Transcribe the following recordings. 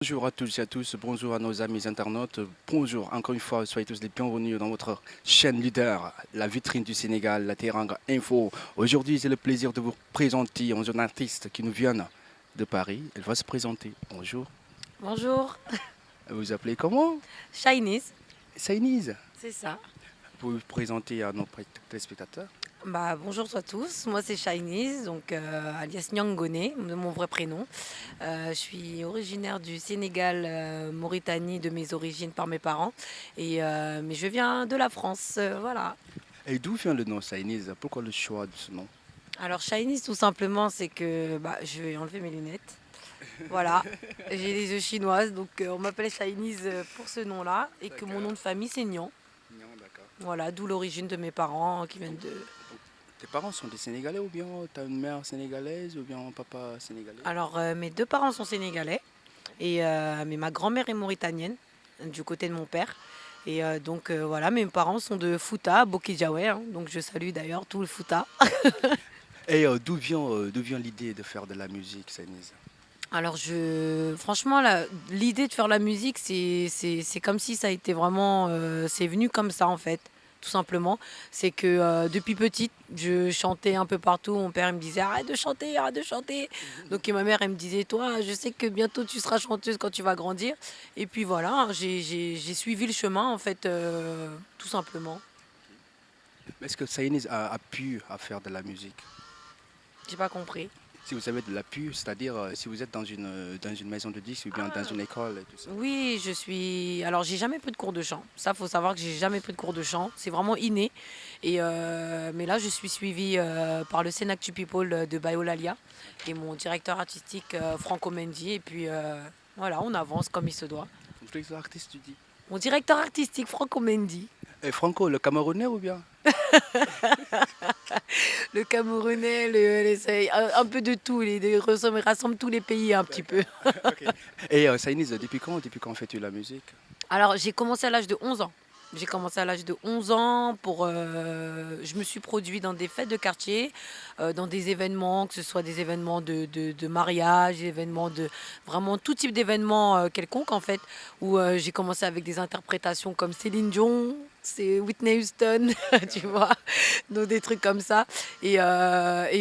Bonjour à tous et à tous, bonjour à nos amis internautes, bonjour encore une fois, soyez tous les bienvenus dans votre chaîne leader, la vitrine du Sénégal, la Teranga Info. Aujourd'hui, j'ai le plaisir de vous présenter un jeune artiste qui nous vient de Paris. Elle va se présenter. Bonjour. Bonjour, Vous vous appelez comment? Chinese, Sainise. c'est ça. Vous pouvez vous présenter à nos téléspectateurs. Bonjour à tous, moi c'est Chinese, donc alias Nyangone, de mon vrai prénom. Je suis originaire du Sénégal, Mauritanie, de mes origines par mes parents, mais je viens de la France, voilà. Et d'où vient le nom Sainise? Pourquoi le choix de ce nom? Alors Chinese tout simplement, c'est que je vais enlever mes lunettes. Voilà, j'ai les yeux chinoises, donc on m'appelle Chinese pour ce nom-là, et que mon nom D'accord. de famille c'est Nyan. Non, d'accord. Voilà, d'où l'origine de mes parents qui viennent Donc, de. donc, tes parents sont des Sénégalais ou bien tu as une mère sénégalaise ou bien un papa sénégalais? Alors mes deux parents sont sénégalais. D'accord. Mais ma grand-mère est mauritanienne, du côté de mon père. Voilà, mes parents sont de Fouta, Bokidjawe, hein, donc je salue d'ailleurs tout le Fouta. Et d'où vient l'idée de faire de la musique, Sainise? Franchement, l'idée de faire la musique, c'est comme si ça a été vraiment, c'est venu comme ça en fait, tout simplement. C'est que depuis petite, je chantais un peu partout. Mon père il me disait arrête de chanter, arrête de chanter. Donc et ma mère elle me disait toi, je sais que bientôt tu seras chanteuse quand tu vas grandir. Et puis voilà, hein, j'ai suivi le chemin en fait, tout simplement. Est-ce que Saïnis a pu à faire de la musique? J'ai pas compris. Si vous avez de l'appui, c'est-à-dire si vous êtes dans une maison de disques ou bien dans Ah, une école et tout ça. oui, je suis. Alors, j'ai jamais pris de cours de chant. Ça, faut savoir que j'ai jamais pris de cours de chant. C'est vraiment inné. Mais là, je suis suivie par le Senactu People de Bayolalia et mon directeur artistique Franco Mendy. Et puis voilà, on avance comme il se doit. Vous êtes artiste, tu dis. Mon directeur artistique Franco Mendy, Et Franco, le Camerounais ou bien? le Camerounais, un peu de tout. Il rassemble tous les pays un petit peu. D'accord. Ok. Et Saïnis, depuis quand fais-tu la musique? Alors, j'ai commencé à l'âge de 11 ans. J'ai commencé à l'âge de 11 ans je me suis produit dans des fêtes de quartier, dans des événements, que ce soit des événements de mariage, des événements de vraiment tout type d'événements quelconques en fait, où j'ai commencé avec des interprétations comme Céline Dion, c'est Whitney Houston, tu D'accord. vois, donc des trucs comme ça. Et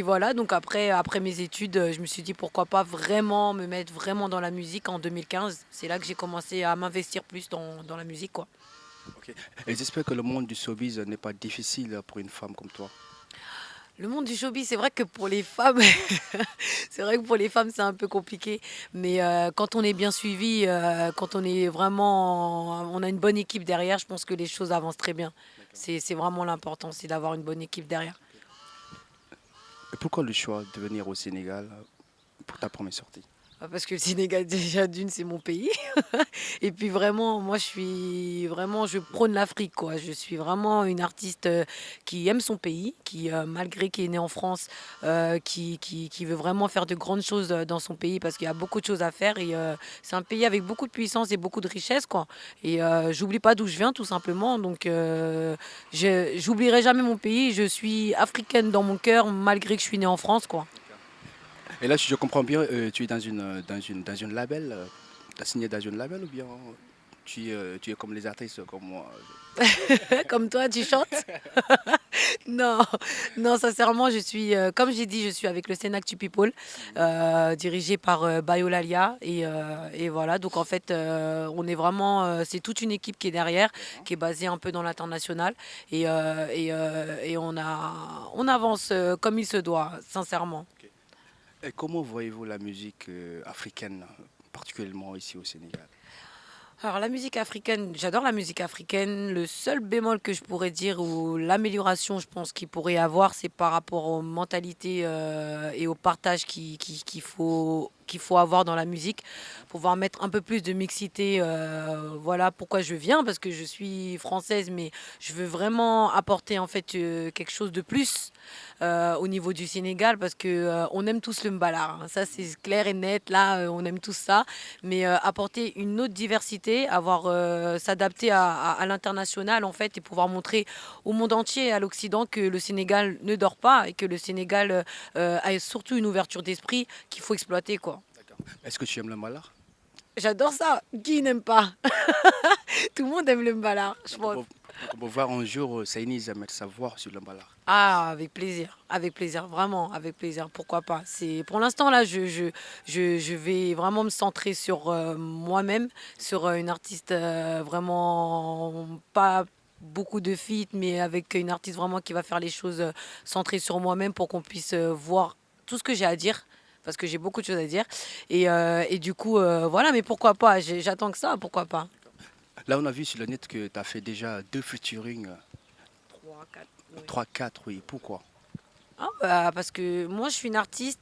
voilà, donc après mes études, je me suis dit pourquoi pas vraiment me mettre vraiment dans la musique en 2015. C'est là que j'ai commencé à m'investir plus dans la musique, quoi. Ok. Et j'espère que le monde du showbiz n'est pas difficile pour une femme comme toi. Le monde du showbiz, c'est vrai que pour les femmes, c'est vrai que pour les femmes, c'est un peu compliqué. Mais quand on est bien suivi, quand on est vraiment, on a une bonne équipe derrière, je pense que les choses avancent très bien. D'accord. C'est vraiment l'important, c'est d'avoir une bonne équipe derrière. Ok. Et pourquoi le choix de venir au Sénégal pour ta première sortie? Parce que le Sénégal, déjà d'une, c'est mon pays. Et puis vraiment, moi, je prône l'Afrique, quoi. Je suis vraiment une artiste qui aime son pays, malgré qui est née en France, qui veut vraiment faire de grandes choses dans son pays parce qu'il y a beaucoup de choses à faire. C'est un pays avec beaucoup de puissance et beaucoup de richesse, quoi. Et j'oublie pas d'où je viens, tout simplement. Donc, j'oublierai jamais mon pays. Je suis africaine dans mon cœur, malgré que je suis née en France, quoi. D'accord. Et là, si je comprends bien, tu es dans une label, tu as signé dans une label ou bien tu es comme les artistes comme moi? Comme toi, tu chantes? Non, non, sincèrement, comme j'ai dit, je suis avec le Senactu People, Mhm. dirigé par Bayolalia. Et voilà, donc en fait, c'est toute une équipe qui est derrière, D'accord. qui est basée un peu dans l'international. Et on avance comme il se doit, sincèrement. Ok. Et comment voyez-vous la musique africaine, particulièrement ici au Sénégal? Alors la musique africaine, j'adore la musique africaine. Le seul bémol que je pourrais dire ou l'amélioration, je pense qu'il pourrait y avoir, c'est par rapport aux mentalités et au partage qu'il faut avoir dans la musique, D'accord. pouvoir mettre un peu plus de mixité. Voilà pourquoi je viens, parce que je suis française, mais je veux vraiment apporter en fait quelque chose de plus au niveau du Sénégal, parce que on aime tous le mbala, hein. Ça c'est clair et net. Là, on aime tous ça, mais apporter une autre diversité, s'adapter à l'international en fait, et pouvoir montrer au monde entier, à l'Occident, que le Sénégal ne dort pas et que le Sénégal a surtout une ouverture d'esprit qu'il faut exploiter, quoi. D'accord. Est-ce que tu aimes le malard? J'adore ça. Qui n'aime pas? Tout le monde aime le mbala, je Donc pense. on peut voir un jour Saïniz mettre sa voix sur le ballard. Ah, avec plaisir, vraiment, avec plaisir. Pourquoi pas? C'est pour l'instant là, je vais vraiment me centrer sur moi-même, sur une artiste vraiment pas beaucoup de feat, mais avec une artiste vraiment qui va faire les choses centrées sur moi-même pour qu'on puisse voir tout ce que j'ai à dire. Parce que j'ai beaucoup de choses à dire. Et du coup, voilà, mais pourquoi pas? J'attends que ça, pourquoi pas? Là, on a vu sur le net que tu as fait déjà 2 featuring, 3, 4, oui. 3, 4, oui. Pourquoi? Ah bah, parce que moi, je suis une artiste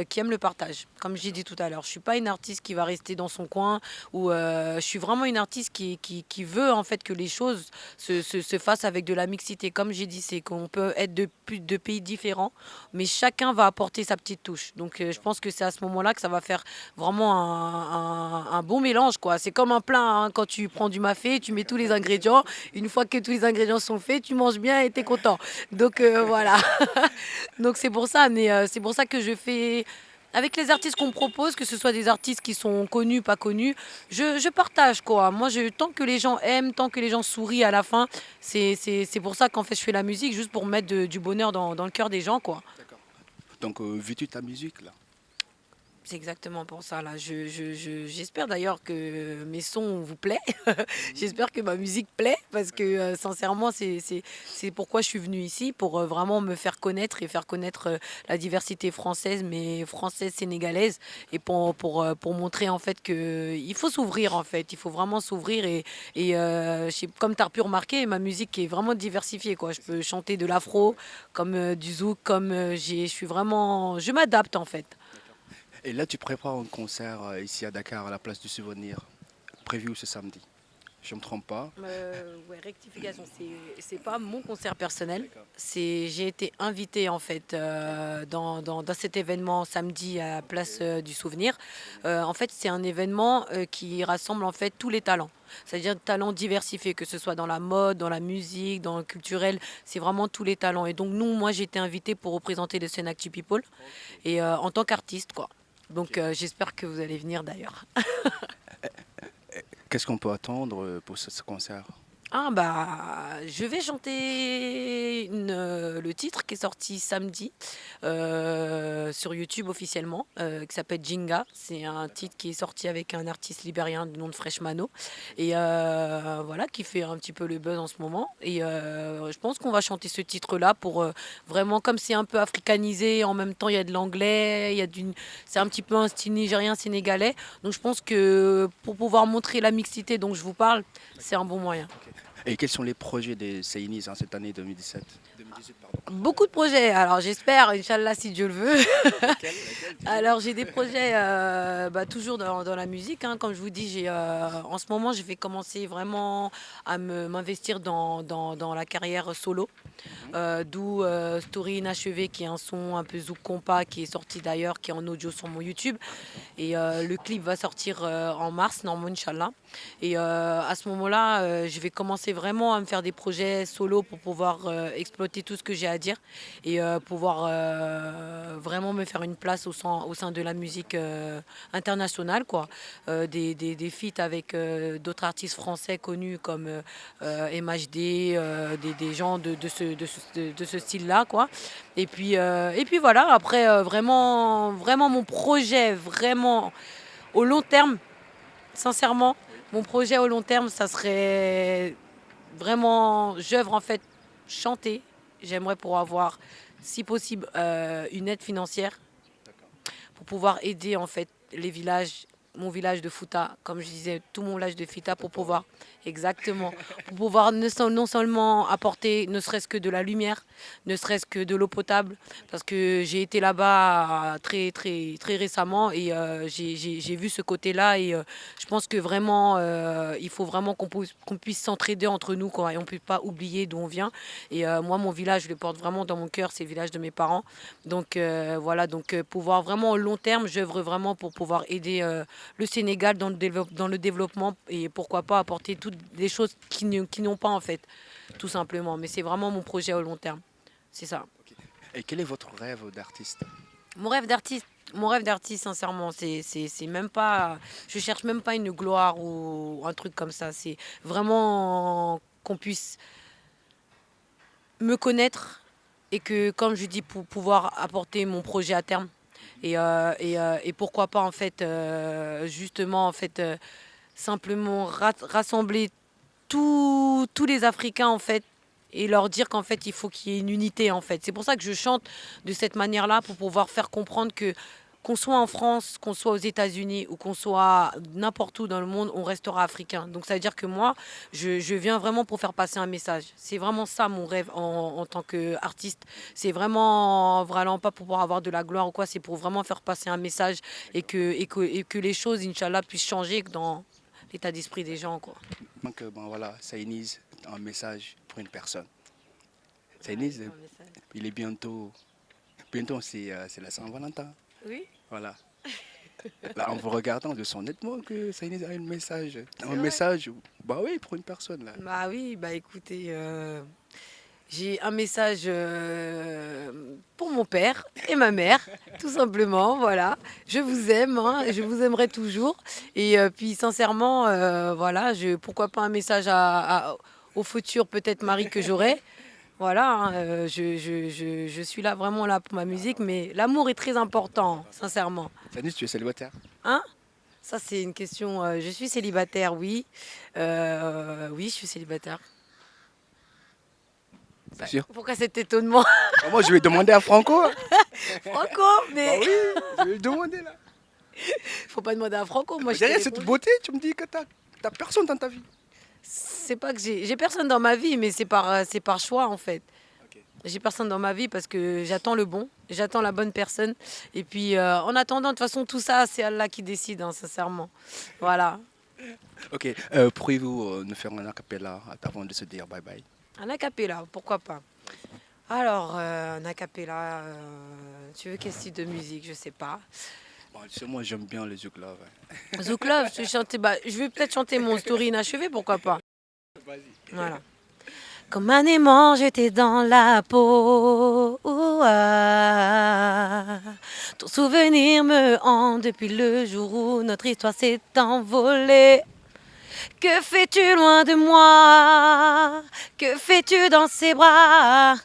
qui aime le partage, comme j'ai dit tout à l'heure. Je suis pas une artiste qui va rester dans son coin, ou je suis vraiment une artiste qui veut en fait que les choses se fassent avec de la mixité. Comme j'ai dit, c'est qu'on peut être de pays différents, mais chacun va apporter sa petite touche. Donc je pense que c'est à ce moment-là que ça va faire vraiment un bon mélange, quoi. C'est comme un plat, hein. Quand tu prends du mafé, tu mets tous les ingrédients. Une fois que tous les ingrédients sont faits, tu manges bien et tu es content. Donc voilà. Donc c'est pour ça, mais c'est pour ça que je fais avec les artistes qu'on me propose, que ce soit des artistes qui sont connus, pas connus, je partage quoi. Moi, tant que les gens aiment, tant que les gens sourient à la fin, c'est pour ça qu'en fait je fais la musique, juste pour mettre du bonheur dans le cœur des gens quoi. D'accord. Donc, vis-tu ta musique là? C'est exactement pour ça là. J'espère d'ailleurs que mes sons vous plaisent. J'espère que ma musique plaît parce que sincèrement, c'est pourquoi je suis venue ici, pour vraiment me faire connaître et faire connaître la diversité française, mais française, sénégalaise, et pour montrer en fait que il faut s'ouvrir en fait. Il faut vraiment s'ouvrir comme tu as pu remarquer, ma musique est vraiment diversifiée quoi. Je peux chanter de l'afro, comme du zouk, comme je suis vraiment, je m'adapte en fait. Et là, tu prépares un concert ici à Dakar, à la place du Souvenir, prévu ce samedi. Je ne me trompe pas. Ouais, rectification, c'est pas mon concert personnel. D'accord. J'ai été invitée en fait dans cet événement samedi à la place du Souvenir. En fait, c'est un événement qui rassemble en fait tous les talents. C'est-à-dire des talents diversifiés, que ce soit dans la mode, dans la musique, dans le culturel, c'est vraiment tous les talents. Et donc nous, moi, j'ai été invitée pour représenter le Senactu People et en tant qu'artiste quoi. Donc j'espère que vous allez venir d'ailleurs. Qu'est-ce qu'on peut attendre pour ce concert? Ah bah, je vais chanter le titre qui est sorti samedi sur YouTube officiellement, qui s'appelle Jinga. C'est un titre qui est sorti avec un artiste libérien du nom de Freshmano et voilà, qui fait un petit peu le buzz en ce moment. Et je pense qu'on va chanter ce titre-là pour vraiment, comme c'est un peu africanisé, en même temps il y a de l'anglais, c'est un petit peu un style nigérien sénégalais. Donc je pense que pour pouvoir montrer la mixité dont je vous parle, c'est un bon moyen. Et quels sont les projets des Saïniz en cette année 2017? 2018, pardon. Beaucoup de projets. Alors j'espère, Inch'Allah, si Dieu le veut. Lesquels? Alors j'ai des projets toujours dans la musique, hein. Comme je vous dis, en ce moment, je vais commencer vraiment à m'investir dans la carrière solo. D'où Story Inachevé, qui est un son un peu zouk compas, qui est sorti d'ailleurs, qui est en audio sur mon YouTube. Et le clip va sortir en mars, normalement, Inch'Allah. Et à ce moment-là, je vais commencer vraiment à me faire des projets solo pour pouvoir exploiter tout ce que j'ai à dire et pouvoir vraiment me faire une place au sein de la musique internationale, quoi. Des feats avec d'autres artistes français connus comme MHD, des gens de ce style-là, quoi. Et puis voilà, après, vraiment mon projet, vraiment au long terme, sincèrement, mon projet au long terme, ça serait vraiment, j'œuvre en fait chanter. J'aimerais pour avoir, si possible, une aide financière pour pouvoir aider en fait les villages, mon village de Fouta, comme je disais, tout mon village de Fouta, pour pouvoir, exactement, pour pouvoir non seulement apporter ne serait-ce que de la lumière, ne serait-ce que de l'eau potable, parce que j'ai été là-bas très récemment et j'ai vu ce côté-là et je pense que vraiment, il faut vraiment qu'on puisse s'entraider entre nous, quoi, et on ne peut pas oublier d'où on vient. Et moi, mon village, je le porte vraiment dans mon cœur, c'est le village de mes parents. Donc voilà, donc pouvoir vraiment au long terme, j'œuvre vraiment pour pouvoir aider le Sénégal dans le développement et pourquoi pas apporter toutes des choses qui n'ont pas en fait, tout simplement. Mais c'est vraiment mon projet au long terme. C'est ça. Et quel est votre rêve d'artiste? Mon rêve d'artiste, Mon rêve d'artiste, sincèrement, c'est même pas. Je cherche même pas une gloire ou un truc comme ça. C'est vraiment qu'on puisse me connaître et que, comme je dis, pour pouvoir apporter mon projet à terme. Et pourquoi pas, en fait, justement, en fait, simplement rassembler tous les Africains, en fait, et leur dire qu'en fait, il faut qu'il y ait une unité, en fait. C'est pour ça que je chante de cette manière-là, pour pouvoir faire comprendre que qu'on soit en France, qu'on soit aux États-Unis ou qu'on soit n'importe où dans le monde, on restera africain. Donc ça veut dire que moi, je viens vraiment pour faire passer un message. C'est vraiment ça mon rêve en tant qu'artiste. C'est vraiment pas pour pouvoir avoir de la gloire ou quoi, c'est pour vraiment faire passer un message et que les choses, Inch'Allah, puissent changer dans l'état d'esprit des gens, quoi. Donc, bon, voilà, Saïniz, un message pour une personne. Ouais, Saïniz, c'est un message. il est bientôt c'est la Saint-Valentin. Oui, Voilà. Là, en vous regardant, je sens honnêtement que Saïniz a un message. Un c'est vrai. message, bah oui, pour une personne, là. Bah oui, bah écoutez, j'ai un message pour mon père et ma mère, tout simplement. Voilà, je vous aime, hein, je vous aimerai toujours. Et puis sincèrement, voilà, pourquoi pas un message au futur peut-être mari que j'aurai. Voilà, hein, je suis là vraiment là pour ma musique, mais l'amour est très important, sincèrement. Saïniz, tu es célibataire? Hein? Ça, c'est une question. Je suis célibataire, oui. Oui, je suis célibataire. C'est Bah, sûr? pourquoi cet étonnement? Ah, moi, je vais demander à Franco. Franco, Bah mais oui, je vais lui demander, là. faut pas demander à Franco. Moi, je t'ai Derrière cette répondu. beauté, tu me dis que t'as personne dans ta vie. C'est pas que j'ai personne dans ma vie, mais c'est par choix en fait. Ok. J'ai personne dans ma vie parce que j'attends le bon, j'attends la bonne personne. Et puis en attendant, de toute façon, tout ça, c'est Allah qui décide, hein, sincèrement. Voilà. Ok, pourriez-vous nous faire un acapella avant de se dire bye bye? Un acapella, pourquoi pas. Alors, un acapella, tu veux quel style de musique? Je sais pas. Bon, tu sais, moi, j'aime bien les Zouk Love. Zouk Love, je vais peut-être chanter mon story inachevé, pourquoi pas. Vas-y. Voilà. Comme un aimant, j'étais dans la peau. Ouah. Ton souvenir me hante depuis le jour où notre histoire s'est envolée. Que fais-tu loin de moi? Que fais-tu dans ses bras?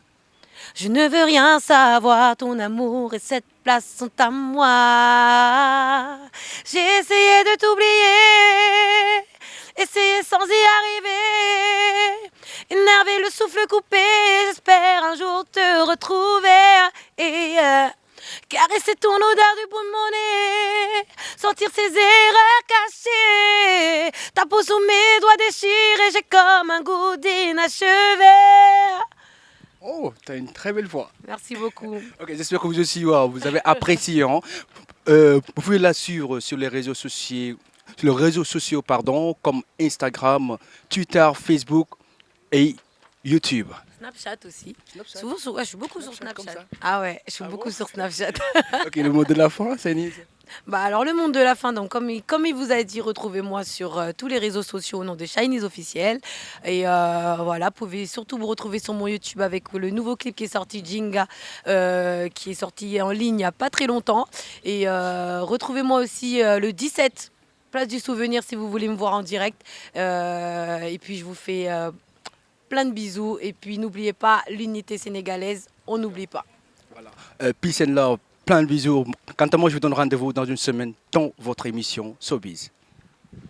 Je ne veux rien savoir, ton amour et cette place sont à moi. J'ai essayé de t'oublier, essayé sans y arriver. Énervé, le souffle coupé, j'espère un jour te retrouver. Et caresser ton odeur du bout de mon nez, sentir ses erreurs cachées. Ta peau sous mes doigts déchirés, j'ai comme un goût d'inachevé. Oh, t'as une très belle voix. Merci beaucoup. Ok, j'espère que vous aussi, vous avez apprécié, hein. Vous pouvez la suivre sur les réseaux sociaux, pardon, comme Instagram, Twitter, Facebook et YouTube. Snapchat aussi. Snapchat. Ouais, je suis beaucoup sur Snapchat comme Snapchat. ça. Ah ouais, je suis Ah beaucoup bon? sur Snapchat. Ok, le mot de la fin, Saïniz. Bah alors le monde de la fin, donc comme il vous a dit, retrouvez-moi sur tous les réseaux sociaux au nom de Chinese officiel. Et voilà, vous pouvez surtout vous retrouver sur mon YouTube avec le nouveau clip qui est sorti, Jinga, qui est sorti en ligne il n'y a pas très longtemps. Et retrouvez-moi aussi le 17, place du souvenir si vous voulez me voir en direct. Et puis je vous fais plein de bisous. Et puis n'oubliez pas l'unité sénégalaise, on n'oublie pas. Voilà. Peace and love, plein de bisous. Quant à moi, je vous donne rendez-vous dans une semaine dans votre émission Sobiz.